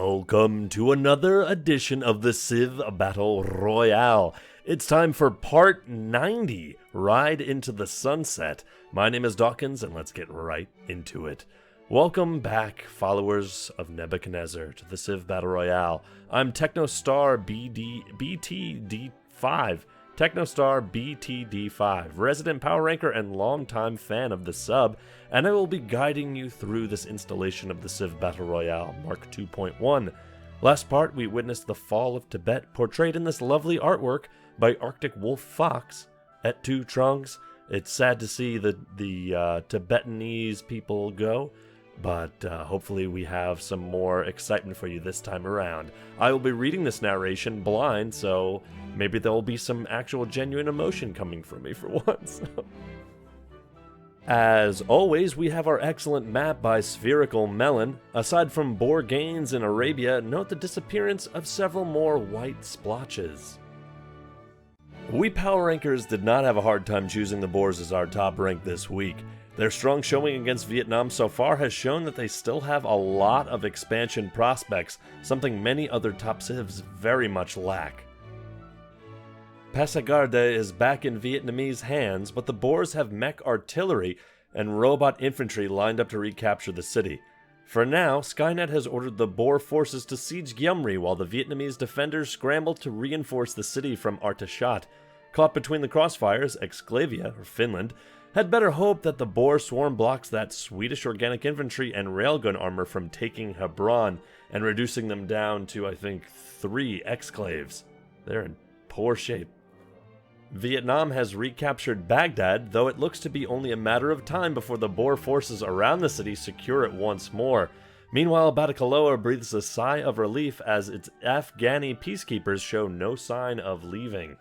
Welcome to another edition of the Civ Battle Royale. It's time for part 90, Ride into the Sunset. My name is Dawkinzz, and let's get right into it. Welcome back, followers of Nebuchadnezzar, to the Civ Battle Royale. I'm Technostar BTD5, Technostar BTD5, resident power ranker and longtime fan of the sub, and I will be guiding you through this installation of the Civ Battle Royale Mark 2.1. Last part, we witnessed the fall of Tibet, portrayed in this lovely artwork by Arctic Wolf Fox at 2 Trunks. It's sad to see the Tibetanese people go, but hopefully we have some more excitement for you this time around. I will be reading this narration blind, so maybe there will be some actual genuine emotion coming from me for once. As always, we have our excellent map by Spherical Melon. Aside from boar gains in Arabia, note the disappearance of several more white splotches. We power rankers did not have a hard time choosing the boars as our top rank this week. Their strong showing against Vietnam so far has shown that they still have a lot of expansion prospects, something many other top civs very much lack. Passagarde is back in Vietnamese hands, but the Boers have mech artillery and robot infantry lined up to recapture the city. For now, Skynet has ordered the Boer forces to siege Gyumri while the Vietnamese defenders scramble to reinforce the city from Artashat. Caught between the crossfires, Exclavia, or Finland, had better hope that the Boer swarm blocks that Swedish organic infantry and railgun armor from taking Hebron and reducing them down to, I think, 3 exclaves. They're in poor shape. Vietnam has recaptured Baghdad, though it looks to be only a matter of time before the Boer forces around the city secure it once more. Meanwhile, Batacaloa breathes a sigh of relief as its Afghani peacekeepers show no sign of leaving.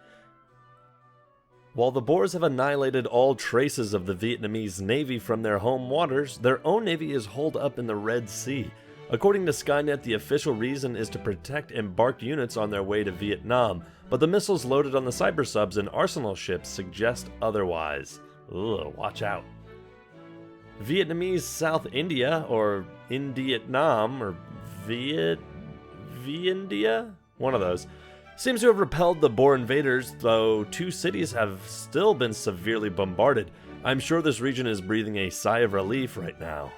While the Boers have annihilated all traces of the Vietnamese navy from their home waters, their own navy is holed up in the Red Sea. According to Skynet, the official reason is to protect embarked units on their way to Vietnam, but the missiles loaded on the cyber subs and arsenal ships suggest otherwise. Ugh, watch out. Vietnamese South India, or Indietnam, or Viendia? One of those. Seems to have repelled the Boer invaders, though 2 cities have still been severely bombarded. I'm sure this region is breathing a sigh of relief right now.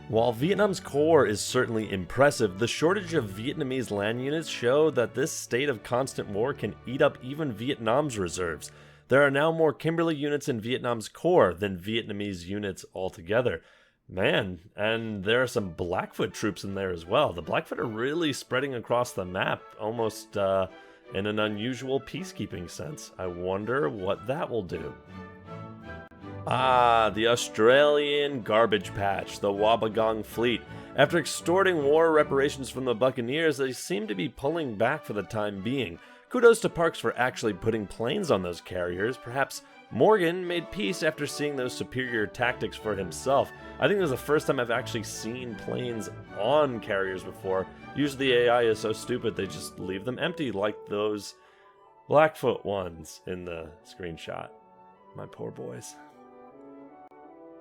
While Vietnam's core is certainly impressive, the shortage of Vietnamese land units show that this state of constant war can eat up even Vietnam's reserves. There are now more Kimberley units in Vietnam's core than Vietnamese units altogether. Man, and there are some Blackfoot troops in there as well. The Blackfoot are really spreading across the map, almost in an unusual peacekeeping sense. I wonder what that will do. Ah, the Australian garbage patch, the Wobbegong fleet. After extorting war reparations from the Buccaneers, they seem to be pulling back for the time being. Kudos to Parks for actually putting planes on those carriers. Perhaps Morgan made peace after seeing those superior tactics for himself. I think this is the first time I've actually seen planes on carriers before. Usually the AI is so stupid they just leave them empty, like those Blackfoot ones in the screenshot. My poor boys.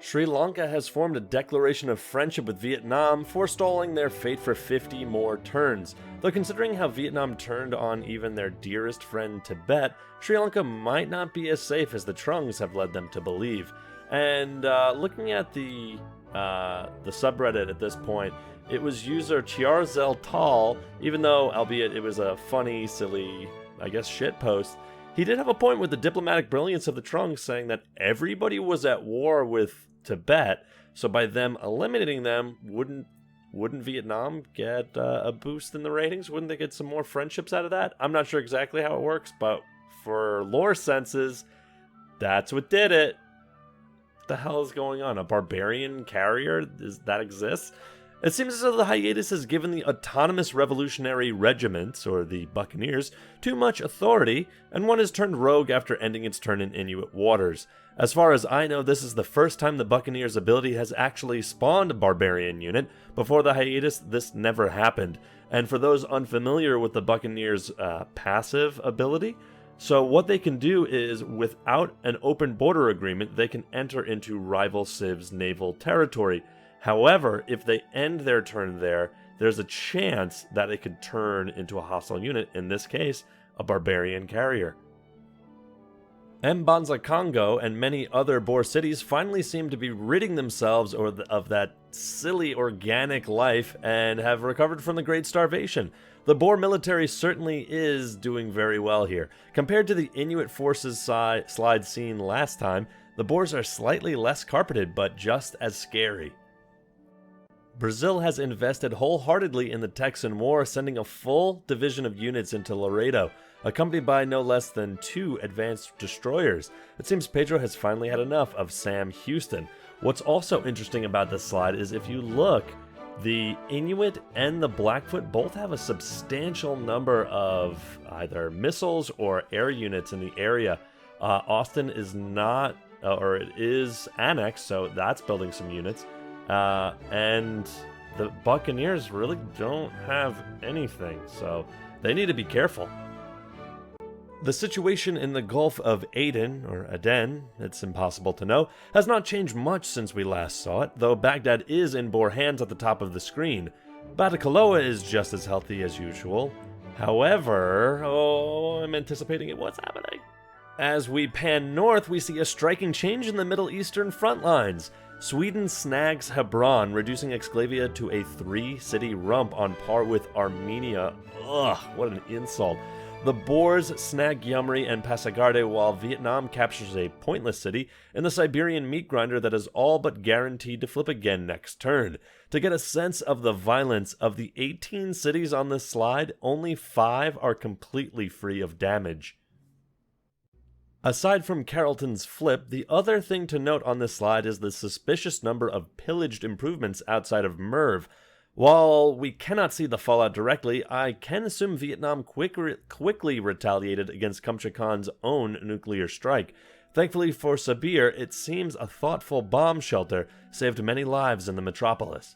Sri Lanka has formed a declaration of friendship with Vietnam, forestalling their fate for 50 more turns. Though considering how Vietnam turned on even their dearest friend Tibet, Sri Lanka might not be as safe as the Trunks have led them to believe. And looking at the subreddit at this point, it was user Chiarzel Tal, even though, albeit it was a funny, silly, I guess, shitpost, he did have a point with the diplomatic brilliance of the Trunks, saying that everybody was at war with Tibet, so by them eliminating them, wouldn't Vietnam get a boost in the ratings? Wouldn't they get some more friendships out of that? I'm not sure exactly how it works, but for lore senses, that's what did it. What the hell is going on? A barbarian carrier? That exists? It seems as though the hiatus has given the Autonomous Revolutionary Regiments, or the Buccaneers, too much authority, and one has turned rogue after ending its turn in Inuit waters. As far as I know, this is the first time the Buccaneers' ability has actually spawned a barbarian unit. Before the hiatus, this never happened. And for those unfamiliar with the Buccaneers' passive ability, so what they can do is, without an open border agreement, they can enter into rival civs' naval territory. However, if they end their turn there, there's a chance that it could turn into a hostile unit, in this case, a barbarian carrier. Mbanza Congo and many other Boer cities finally seem to be ridding themselves of that silly organic life and have recovered from the Great Starvation. The Boer military certainly is doing very well here. Compared to the Inuit forces slide seen last time, the Boers are slightly less carpeted, but just as scary. Brazil has invested wholeheartedly in the Texan War, sending a full division of units into Laredo, accompanied by no less than 2 advanced destroyers. It seems Pedro has finally had enough of Sam Houston. What's also interesting about this slide is if you look, the Inuit and the Blackfoot both have a substantial number of either missiles or air units in the area. Austin is not, or it is annexed, so that's building some units. And the Buccaneers really don't have anything, so they need to be careful. The situation in the Gulf of Aden, or Aden, it's impossible to know, has not changed much since we last saw it, though Baghdad is in Boer hands at the top of the screen. Batacaloa is just as healthy as usual. However, I'm anticipating it. What's happening? As we pan north, we see a striking change in the Middle Eastern front lines. Sweden snags Hebron, reducing Exclavia to a 3-city rump on par with Armenia. Ugh, what an insult. The Boers snag Gyumri and Pasargadae while Vietnam captures a pointless city in the Siberian meat grinder that is all but guaranteed to flip again next turn. To get a sense of the violence, of the 18 cities on this slide, only 5 are completely free of damage. Aside from Carrollton's flip, the other thing to note on this slide is the suspicious number of pillaged improvements outside of Merv. While we cannot see the fallout directly, I can assume Vietnam quickly retaliated against Kamcha Khan's own nuclear strike. Thankfully for Sabir, it seems a thoughtful bomb shelter saved many lives in the metropolis.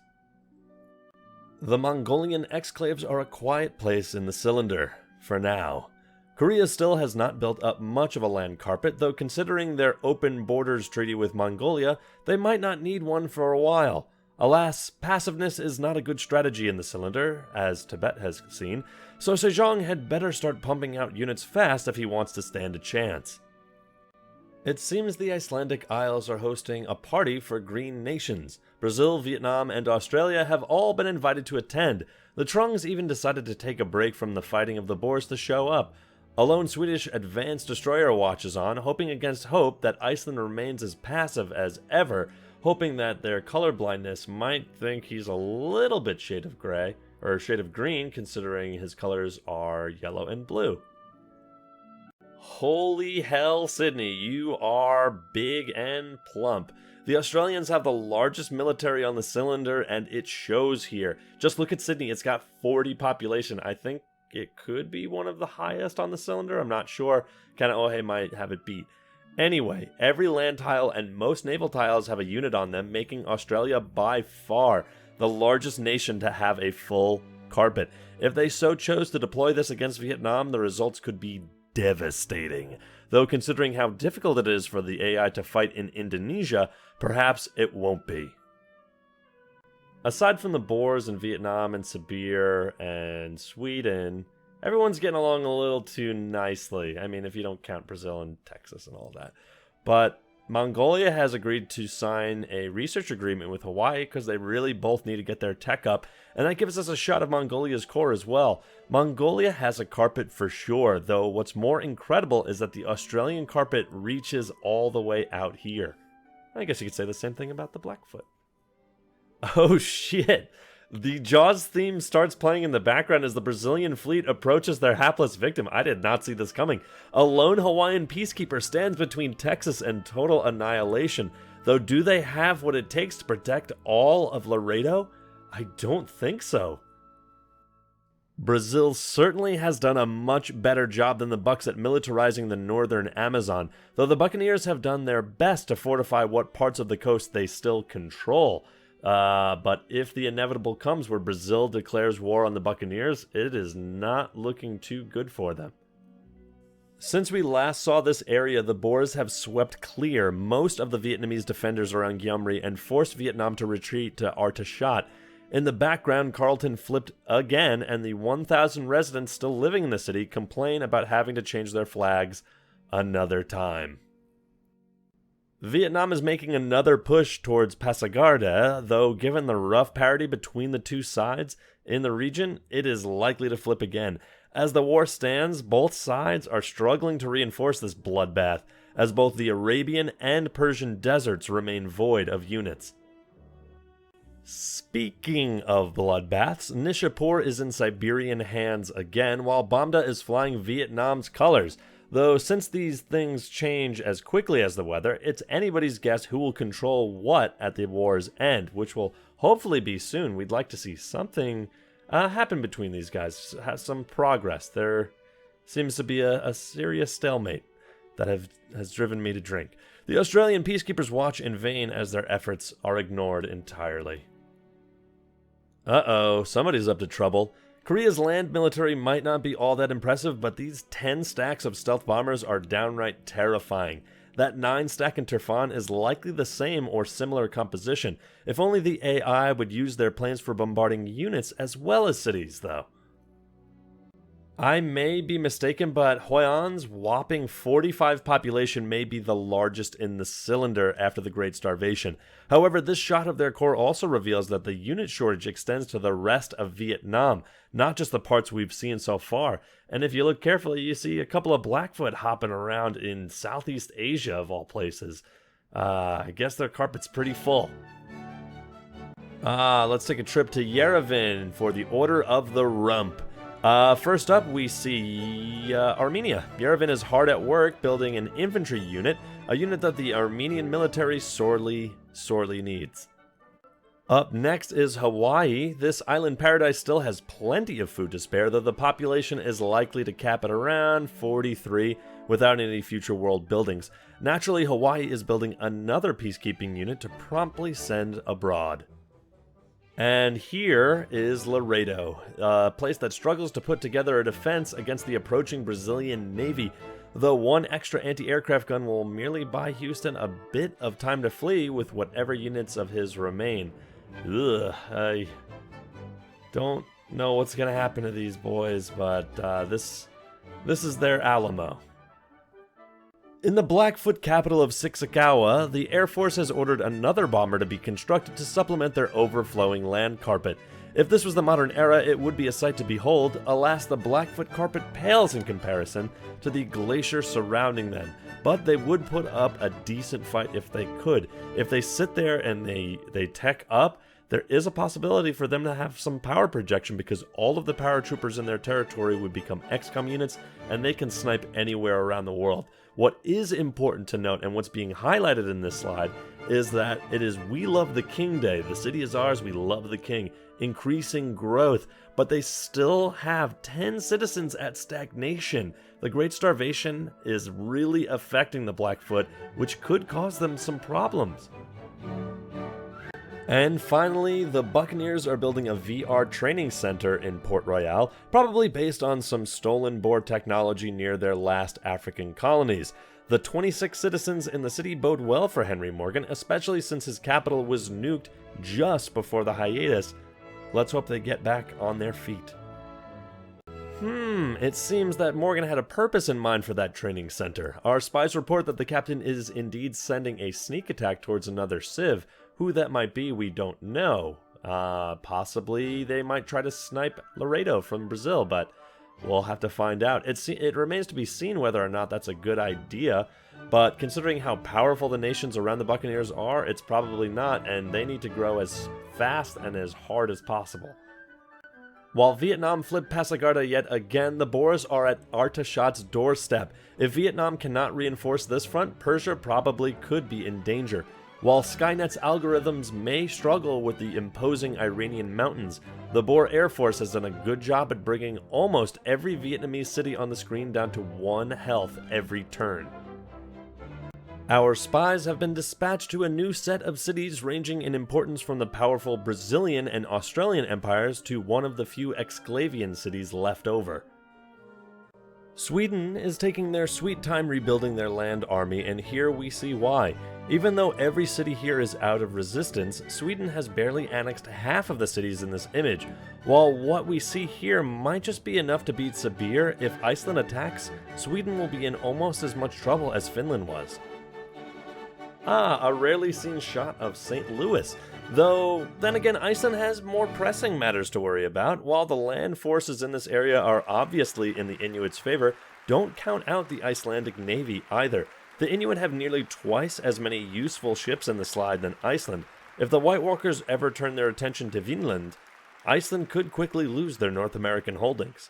The Mongolian exclaves are a quiet place in the cylinder, for now. Korea still has not built up much of a land carpet, though considering their open borders treaty with Mongolia, they might not need one for a while. Alas, passiveness is not a good strategy in the cylinder, as Tibet has seen, so Sejong had better start pumping out units fast if he wants to stand a chance. It seems the Icelandic Isles are hosting a party for green nations. Brazil, Vietnam, and Australia have all been invited to attend. The Trungs even decided to take a break from the fighting of the Boers to show up. A lone Swedish advanced destroyer watches on, hoping against hope that Iceland remains as passive as ever, hoping that their colorblindness might think he's a little bit shade of gray, or shade of green, considering his colors are yellow and blue. Holy hell, Sydney, you are big and plump. The Australians have the largest military on the cylinder, and it shows here. Just look at Sydney, it's got 40 population. I think it could be one of the highest on the cylinder, I'm not sure. Kanaohe might have it beat. Anyway, every land tile and most naval tiles have a unit on them, making Australia by far the largest nation to have a full carpet. If they so chose to deploy this against Vietnam, the results could be devastating. Though considering how difficult it is for the AI to fight in Indonesia, perhaps it won't be. Aside from the Boers in Vietnam and Sibir and Sweden, everyone's getting along a little too nicely. I mean, if you don't count Brazil and Texas and all that. But Mongolia has agreed to sign a research agreement with Hawaii because they really both need to get their tech up. And that gives us a shot of Mongolia's core as well. Mongolia has a carpet for sure, though what's more incredible is that the Australian carpet reaches all the way out here. I guess you could say the same thing about the Blackfoot. Oh shit! The Jaws theme starts playing in the background as the Brazilian fleet approaches their hapless victim. I did not see this coming. A lone Hawaiian peacekeeper stands between Texas and total annihilation. Though do they have what it takes to protect all of Laredo? I don't think so. Brazil certainly has done a much better job than the Bucks at militarizing the northern Amazon, though the Buccaneers have done their best to fortify what parts of the coast they still control. But if the inevitable comes where Brazil declares war on the Buccaneers, it is not looking too good for them. Since we last saw this area, the Boers have swept clear most of the Vietnamese defenders around Gyumri and forced Vietnam to retreat to Artashat. In the background, Carlton flipped again, and the 1,000 residents still living in the city complain about having to change their flags another time. Vietnam is making another push towards Passagarda, though given the rough parity between the two sides in the region, it is likely to flip again. As the war stands, both sides are struggling to reinforce this bloodbath, as both the Arabian and Persian deserts remain void of units. Speaking of bloodbaths, Nishapur is in Siberian hands again, while Bamda is flying Vietnam's colors. Though since these things change as quickly as the weather, it's anybody's guess who will control what at the war's end, which will hopefully be soon. We'd like to see something happen between these guys, have some progress. There seems to be a serious stalemate that has driven me to drink. The Australian peacekeepers watch in vain as their efforts are ignored entirely. Uh-oh, somebody's up to trouble. Korea's land military might not be all that impressive, but these 10 stacks of stealth bombers are downright terrifying. That 9 stack in Turfan is likely the same or similar composition. If only the AI would use their planes for bombarding units as well as cities, though. I may be mistaken, but Hoi An's whopping 45 population may be the largest in the cylinder after the Great Starvation. However, this shot of their core also reveals that the unit shortage extends to the rest of Vietnam, not just the parts we've seen so far. And if you look carefully, you see a couple of Blackfoot hopping around in Southeast Asia, of all places. I guess their carpet's pretty full. Let's take a trip to Yerevan for the Order of the Rump. First up, we see Armenia. Yerevan is hard at work building an infantry unit, a unit that the Armenian military sorely needs. Up next is Hawaii. This island paradise still has plenty of food to spare, though the population is likely to cap at around 43 without any future world buildings. Naturally, Hawaii is building another peacekeeping unit to promptly send abroad. And here is Laredo, a place that struggles to put together a defense against the approaching Brazilian Navy, though one extra anti-aircraft gun will merely buy Houston a bit of time to flee with whatever units of his remain. I don't know what's going to happen to these boys, but this is their Alamo. In the Blackfoot capital of Sixikawa, the Air Force has ordered another bomber to be constructed to supplement their overflowing land carpet. If this was the modern era, it would be a sight to behold. Alas, the Blackfoot carpet pales in comparison to the glacier surrounding them. But they would put up a decent fight if they could. If they sit there and they tech up, there is a possibility for them to have some power projection because all of the paratroopers in their territory would become XCOM units and they can snipe anywhere around the world. What is important to note, and what's being highlighted in this slide, is that it is We Love the King Day. The city is ours, we love the king. Increasing growth, but they still have 10 citizens at stagnation. The Great Starvation is really affecting the Blackfoot, which could cause them some problems. And finally, the Buccaneers are building a VR training center in Port Royale, probably based on some stolen Boer technology near their last African colonies. The 26 citizens in the city bode well for Henry Morgan, especially since his capital was nuked just before the hiatus. Let's hope they get back on their feet. It seems that Morgan had a purpose in mind for that training center. Our spies report that the captain is indeed sending a sneak attack towards another civ. Who that might be, we don't know. Possibly they might try to snipe Laredo from Brazil, but we'll have to find out. It remains to be seen whether or not that's a good idea, but considering how powerful the nations around the Buccaneers are, it's probably not, and they need to grow as fast and as hard as possible. While Vietnam flipped Passagarda yet again, the Boers are at Artashat's doorstep. If Vietnam cannot reinforce this front, Persia probably could be in danger. While Skynet's algorithms may struggle with the imposing Iranian mountains, the Boer Air Force has done a good job at bringing almost every Vietnamese city on the screen down to 1 health every turn. Our spies have been dispatched to a new set of cities ranging in importance from the powerful Brazilian and Australian empires to one of the few Exclavian cities left over. Sweden is taking their sweet time rebuilding their land army, and here we see why. Even though every city here is out of resistance, Sweden has barely annexed half of the cities in this image. While what we see here might just be enough to beat Sibir, if Iceland attacks, Sweden will be in almost as much trouble as Finland was. A rarely seen shot of St. Louis. Though, then again, Iceland has more pressing matters to worry about. While the land forces in this area are obviously in the Inuits' favor, don't count out the Icelandic navy either. The Inuit have nearly twice as many useful ships in the slide than Iceland. If the White Walkers ever turn their attention to Vinland, Iceland could quickly lose their North American holdings.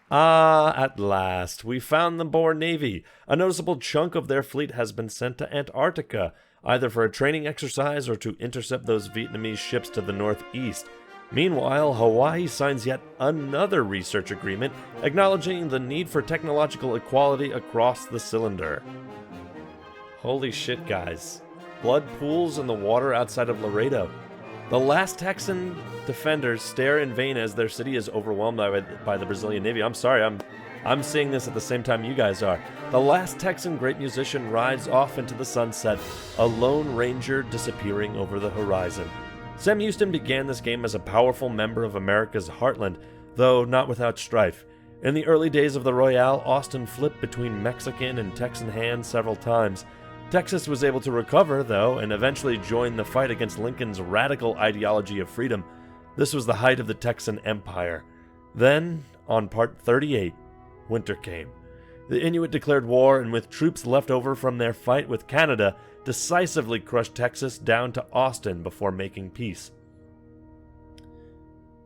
At last, we found the Boer Navy. A noticeable chunk of their fleet has been sent to Antarctica, either for a training exercise or to intercept those Vietnamese ships to the northeast. Meanwhile, Hawaii signs yet another research agreement, acknowledging the need for technological equality across the cylinder. Holy shit, guys. Blood pools in the water outside of Laredo. The last Texan defenders stare in vain as their city is overwhelmed by the Brazilian Navy. I'm sorry, I'm seeing this at the same time you guys are. The last Texan great musician rides off into the sunset, a lone ranger disappearing over the horizon. Sam Houston began this game as a powerful member of America's heartland, though not without strife. In the early days of the Royale, Austin flipped between Mexican and Texan hands several times. Texas was able to recover, though, and eventually joined the fight against Lincoln's radical ideology of freedom. This was the height of the Texan Empire. Then, on Part 38, winter came. The Inuit declared war, and with troops left over from their fight with Canada, decisively crushed Texas down to Austin before making peace.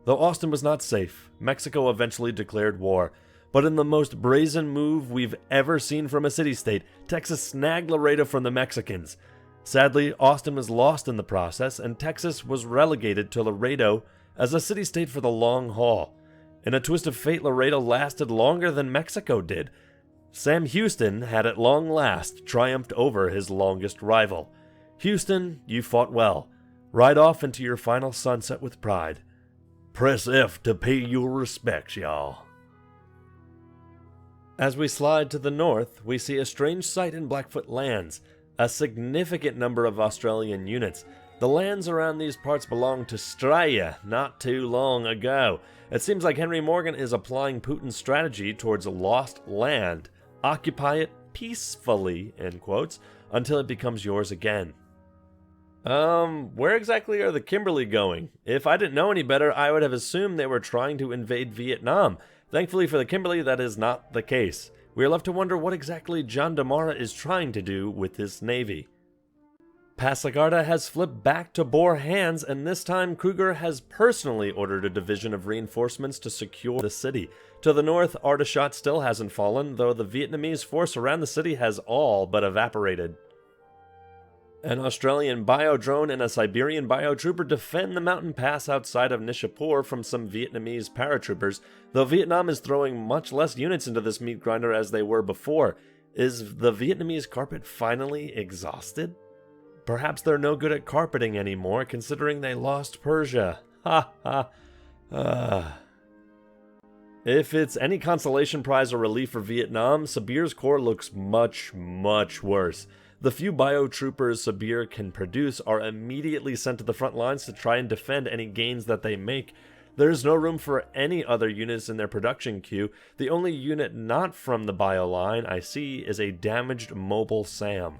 Though Austin was not safe, Mexico eventually declared war. But in the most brazen move we've ever seen from a city-state, Texas snagged Laredo from the Mexicans. Sadly, Austin was lost in the process, and Texas was relegated to Laredo as a city-state for the long haul. In a twist of fate, Laredo lasted longer than Mexico did. Sam Houston had at long last triumphed over his longest rival. Houston, you fought well. Ride off into your final sunset with pride. Press F to pay your respects, y'all. As we slide to the north, we see a strange sight in Blackfoot lands, a significant number of Australian units. The lands around these parts belonged to Australia not too long ago. It seems like Henry Morgan is applying Putin's strategy towards lost land. Occupy it peacefully, end quotes, until it becomes yours again. Where exactly are the Kimberley going? If I didn't know any better, I would have assumed they were trying to invade Vietnam. Thankfully for the Kimberley, that is not the case. We are left to wonder what exactly John Damara is trying to do with his navy. Passagarda has flipped back to Boer hands, and this time Kruger has personally ordered a division of reinforcements to secure the city. To the north, Arderschot still hasn't fallen, though the Vietnamese force around the city has all but evaporated. An Australian biodrone and a Siberian biotrooper defend the mountain pass outside of Nishapur from some Vietnamese paratroopers, though Vietnam is throwing much less units into this meat grinder as they were before. Is the Vietnamese carpet finally exhausted? Perhaps they're no good at carpeting anymore, considering they lost Persia. Ha ha. If it's any consolation prize or relief for Vietnam, Sibir's corps looks much, much worse. The few biotroopers Sibir can produce are immediately sent to the front lines to try and defend any gains that they make. There's no room for any other units in their production queue. The only unit not from the bio line I see is a damaged mobile SAM.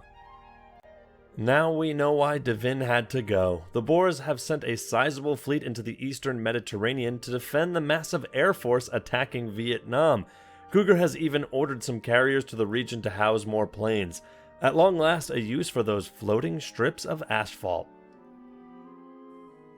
Now we know why Devin had to go. The Boers have sent a sizable fleet into the eastern Mediterranean to defend the massive air force attacking Vietnam. Kruger has even ordered some carriers to the region to house more planes. At long last, a use for those floating strips of asphalt.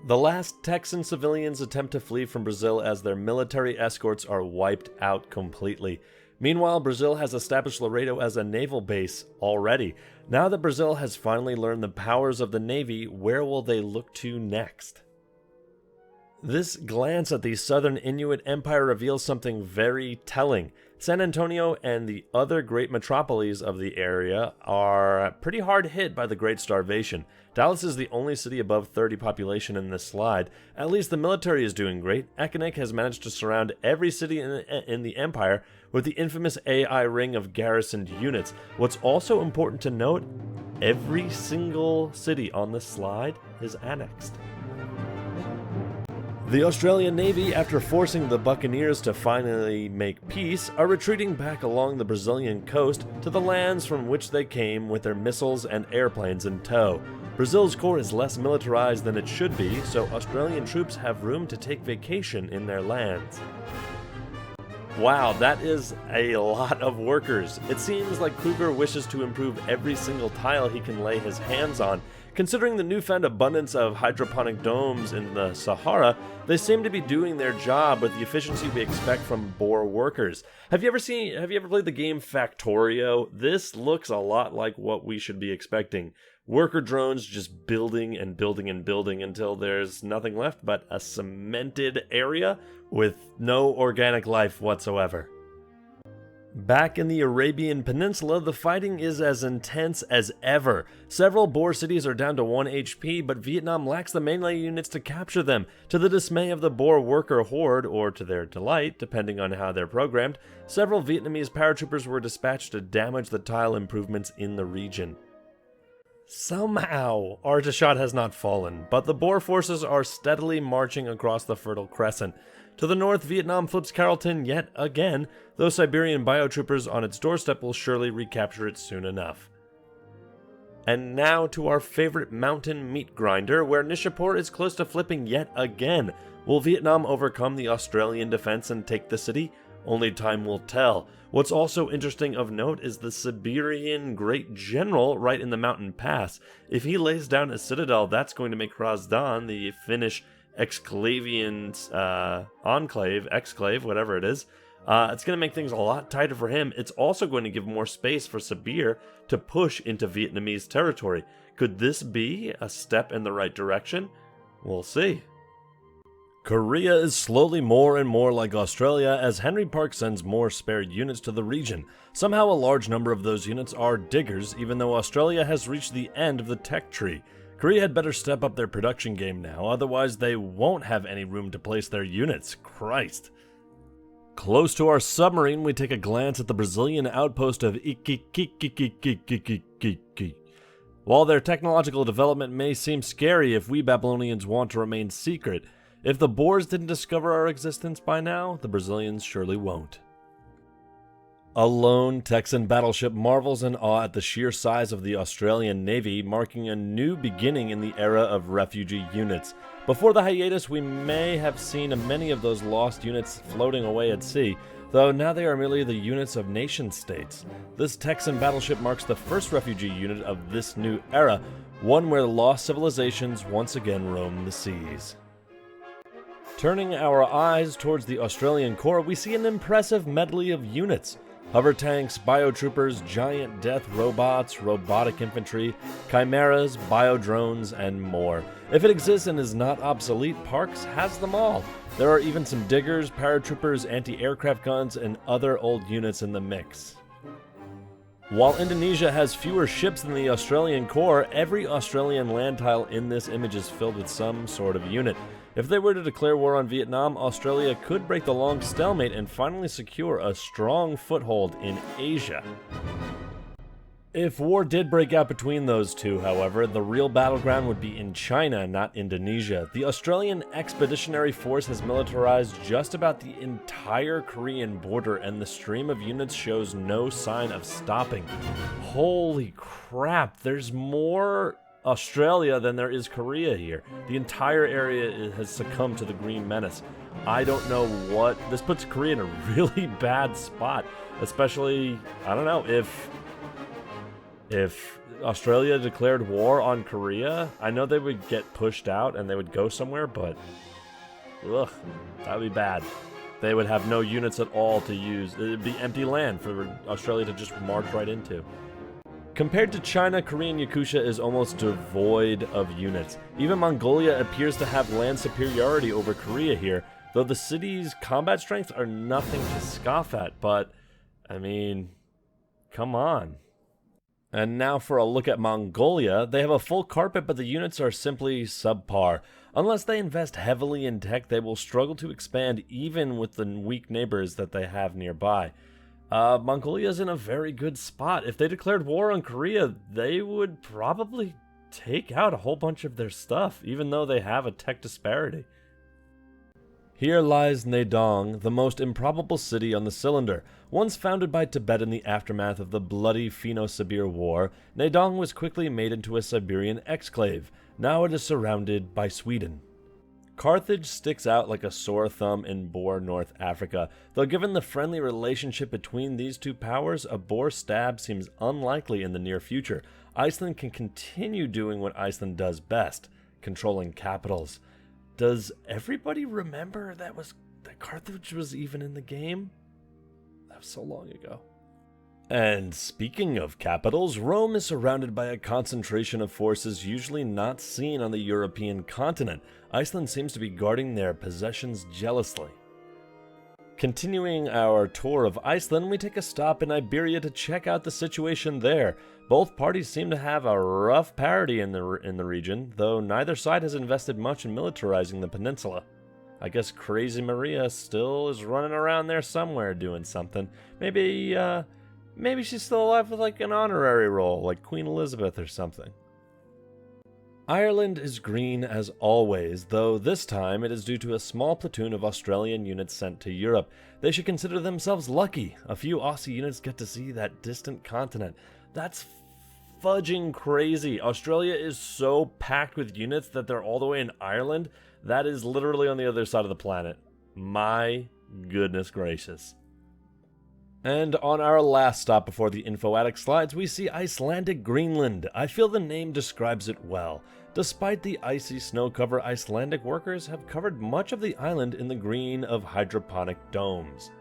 The last Texan civilians attempt to flee from Brazil as their military escorts are wiped out completely. Meanwhile, Brazil has established Laredo as a naval base already. Now that Brazil has finally learned the powers of the Navy, where will they look to next? This glance at the Southern Inuit Empire reveals something very telling. San Antonio and the other great metropolises of the area are pretty hard hit by the Great Starvation. Dallas is the only city above 30 population in this slide. At least the military is doing great. Economic has managed to surround every city in the empire with the infamous AI ring of garrisoned units. What's also important to note, every single city on this slide is annexed. The Australian Navy, after forcing the Buccaneers to finally make peace, are retreating back along the Brazilian coast to the lands from which they came with their missiles and airplanes in tow. Brazil's core is less militarized than it should be, so Australian troops have room to take vacation in their lands. Wow, that is a lot of workers. It seems like Kruger wishes to improve every single tile he can lay his hands on. Considering the newfound abundance of hydroponic domes in the Sahara, they seem to be doing their job with the efficiency we expect from Boer workers. Have you ever played the game Factorio? This looks a lot like what we should be expecting. Worker drones just building and building and building until there's nothing left but a cemented area with no organic life whatsoever. Back in the Arabian Peninsula, the fighting is as intense as ever. Several Boer cities are down to 1 HP, but Vietnam lacks the melee units to capture them. To the dismay of the Boer worker horde, or to their delight, depending on how they're programmed, several Vietnamese paratroopers were dispatched to damage the tile improvements in the region. Somehow, Arteshot has not fallen, but the Boer forces are steadily marching across the Fertile Crescent. To the north, Vietnam flips Carrollton yet again, though Siberian biotroopers on its doorstep will surely recapture it soon enough. And now to our favorite mountain meat grinder, where Nishapur is close to flipping yet again. Will Vietnam overcome the Australian defense and take the city? Only time will tell. What's also interesting of note is the Siberian Great General right in the mountain pass. If he lays down a citadel, that's going to make Hrazdan, the Finnish exclave, whatever it is, it's going to make things a lot tighter for him. It's also going to give more space for Sibir to push into Vietnamese territory. Could this be a step in the right direction? We'll see. Korea is slowly more and more like Australia as Henry Park sends more spare units to the region. Somehow a large number of those units are diggers, even though Australia has reached the end of the tech tree. Korea had better step up their production game now, otherwise they won't have any room to place their units. Christ. Close to our submarine, we take a glance at the Brazilian outpost of Iquique. While their technological development may seem scary if we Babylonians want to remain secret, if the Boers didn't discover our existence by now, the Brazilians surely won't. A lone Texan battleship marvels in awe at the sheer size of the Australian Navy, marking a new beginning in the era of refugee units. Before the hiatus, we may have seen many of those lost units floating away at sea, though now they are merely the units of nation-states. This Texan battleship marks the first refugee unit of this new era, one where lost civilizations once again roam the seas. Turning our eyes towards the Australian core, we see an impressive medley of units. Hover tanks, biotroopers, giant death robots, robotic infantry, chimeras, biodrones, and more. If it exists and is not obsolete, Parks has them all. There are even some diggers, paratroopers, anti-aircraft guns, and other old units in the mix. While Indonesia has fewer ships than the Australian core, every Australian land tile in this image is filled with some sort of unit. If they were to declare war on Vietnam, Australia could break the long stalemate and finally secure a strong foothold in Asia. If war did break out between those two, however, the real battleground would be in China, not Indonesia. The Australian Expeditionary Force has militarized just about the entire Korean border, and the stream of units shows no sign of stopping. Holy crap, there's more Australia than there is Korea here. The entire area has succumbed to the Green Menace. I don't know what... This puts Korea in a really bad spot, especially, I don't know, if Australia declared war on Korea. I know they would get pushed out and they would go somewhere, but ugh, that would be bad. They would have no units at all to use. It would be empty land for Australia to just march right into. Compared to China, Korean Yakutia is almost devoid of units. Even Mongolia appears to have land superiority over Korea here, though the city's combat strengths are nothing to scoff at, but, I mean, come on. And now for a look at Mongolia. They have a full carpet, but the units are simply subpar. Unless they invest heavily in tech, they will struggle to expand even with the weak neighbors that they have nearby. Mongolia's in a very good spot. If they declared war on Korea, they would probably take out a whole bunch of their stuff, even though they have a tech disparity. Here lies Nedong, the most improbable city on the cylinder. Once founded by Tibet in the aftermath of the bloody Finno-Sibir War, Nedong was quickly made into a Siberian exclave. Now it is surrounded by Sweden. Carthage sticks out like a sore thumb in Boer, North Africa, though given the friendly relationship between these two powers, a Boer stab seems unlikely in the near future. Iceland can continue doing what Iceland does best, controlling capitals. Does everybody remember that Carthage was even in the game? That was so long ago. And speaking of capitals, Rome is surrounded by a concentration of forces usually not seen on the European continent. Iceland seems to be guarding their possessions jealously. Continuing our tour of Iceland, we take a stop in Iberia to check out the situation there. Both parties seem to have a rough parity in the region, though neither side has invested much in militarizing the peninsula. I guess Crazy Maria still is running around there somewhere doing something. Maybe she's still alive with like an honorary role, like Queen Elizabeth or something. Ireland is green as always, though this time it is due to a small platoon of Australian units sent to Europe. They should consider themselves lucky. A few Aussie units get to see that distant continent. That's fudging crazy. Australia is so packed with units that they're all the way in Ireland. That is literally on the other side of the planet. My goodness gracious. And on our last stop before the info attic slides, we see Icelandic Greenland. I feel the name describes it well. Despite the icy snow cover, Icelandic workers have covered much of the island in the green of hydroponic domes.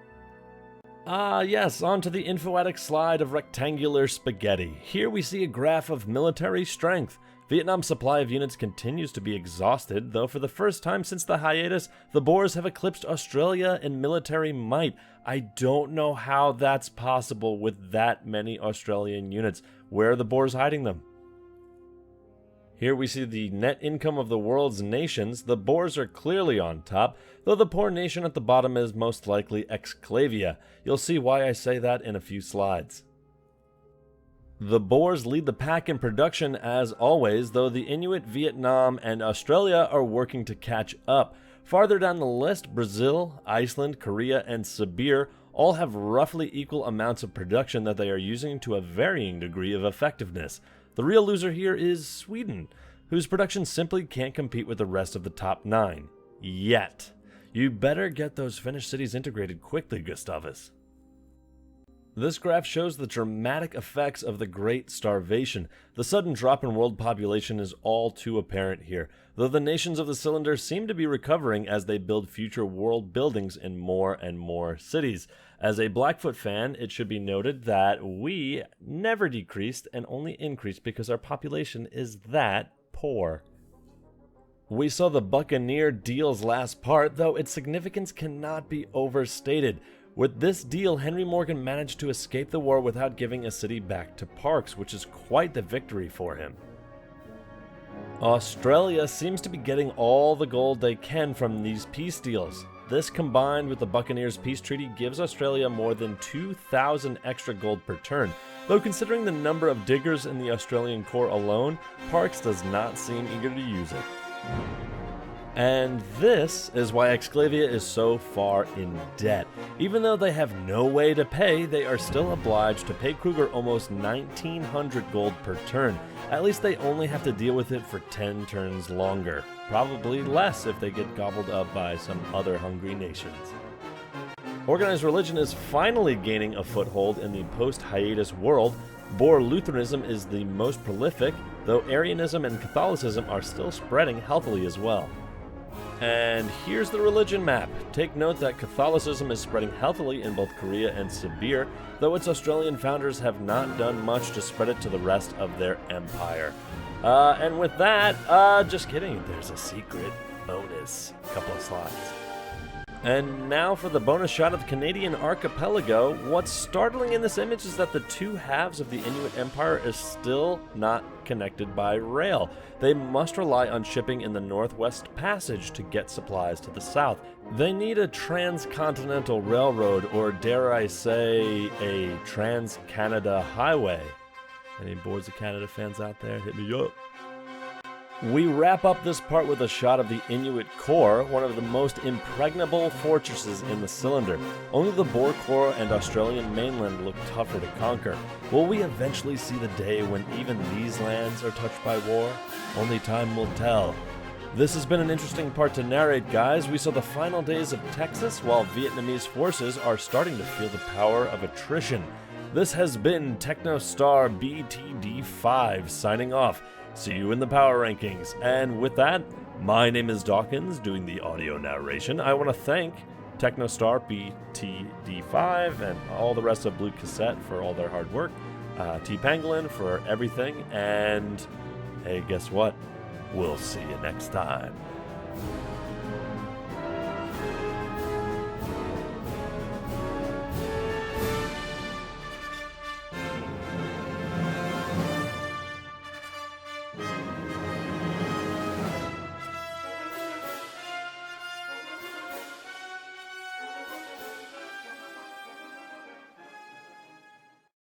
Yes, on to the info attic slide of rectangular spaghetti. Here we see a graph of military strength. Vietnam's supply of units continues to be exhausted, though for the first time since the hiatus, the Boers have eclipsed Australia in military might. I don't know how that's possible with that many Australian units. Where are the Boers hiding them? Here we see the net income of the world's nations. The Boers are clearly on top, though the poor nation at the bottom is most likely Exclavia. You'll see why I say that in a few slides. The Boers lead the pack in production as always, though the Inuit, Vietnam, and Australia are working to catch up. Farther down the list, Brazil, Iceland, Korea, and Sibir all have roughly equal amounts of production that they are using to a varying degree of effectiveness. The real loser here is Sweden, whose production simply can't compete with the rest of the top 9. Yet. You better get those Finnish cities integrated quickly, Gustavus. This graph shows the dramatic effects of the Great Starvation. The sudden drop in world population is all too apparent here, though the nations of the cylinder seem to be recovering as they build future world buildings in more and more cities. As a Blackfoot fan, it should be noted that we never decreased and only increased because our population is that poor. We saw the Buccaneer deal's last part, though its significance cannot be overstated. With this deal, Henry Morgan managed to escape the war without giving a city back to Parks, which is quite the victory for him. Australia seems to be getting all the gold they can from these peace deals. This, combined with the Buccaneers' peace treaty, gives Australia more than 2,000 extra gold per turn, though considering the number of diggers in the Australian core alone, Parks does not seem eager to use it. And this is why Exclavia is so far in debt. Even though they have no way to pay, they are still obliged to pay Kruger almost 1,900 gold per turn. At least they only have to deal with it for 10 turns longer. Probably less if they get gobbled up by some other hungry nations. Organized religion is finally gaining a foothold in the post-hiatus world. Boer Lutheranism is the most prolific, though Arianism and Catholicism are still spreading healthily as well. And here's the religion map. Take note that Catholicism is spreading healthily in both Korea and Sibir, though its Australian founders have not done much to spread it to the rest of their empire. And with that, just kidding, there's a secret bonus. Couple of slides. And now for the bonus shot of the Canadian archipelago. What's startling in this image is that the two halves of the Inuit Empire is still not connected by rail. They must rely on shipping in the Northwest Passage to get supplies to the south. They need a transcontinental railroad, or dare I say, a Trans-Canada highway. Any Boards of Canada fans out there? Hit me up. We wrap up this part with a shot of the Inuit core, one of the most impregnable fortresses in the cylinder. Only the Boer core and Australian mainland look tougher to conquer. Will we eventually see the day when even these lands are touched by war? Only time will tell. This has been an interesting part to narrate, guys. We saw the final days of Texas, while Vietnamese forces are starting to feel the power of attrition. This has been TechnoStar BTD5 signing off. See you in the power rankings. And with that, my name is Dawkinzz, doing the audio narration. I want to thank TechnoStar BTD5 and all the rest of Blue Cassette for all their hard work, TPangolin for everything, and hey, guess what? We'll see you next time.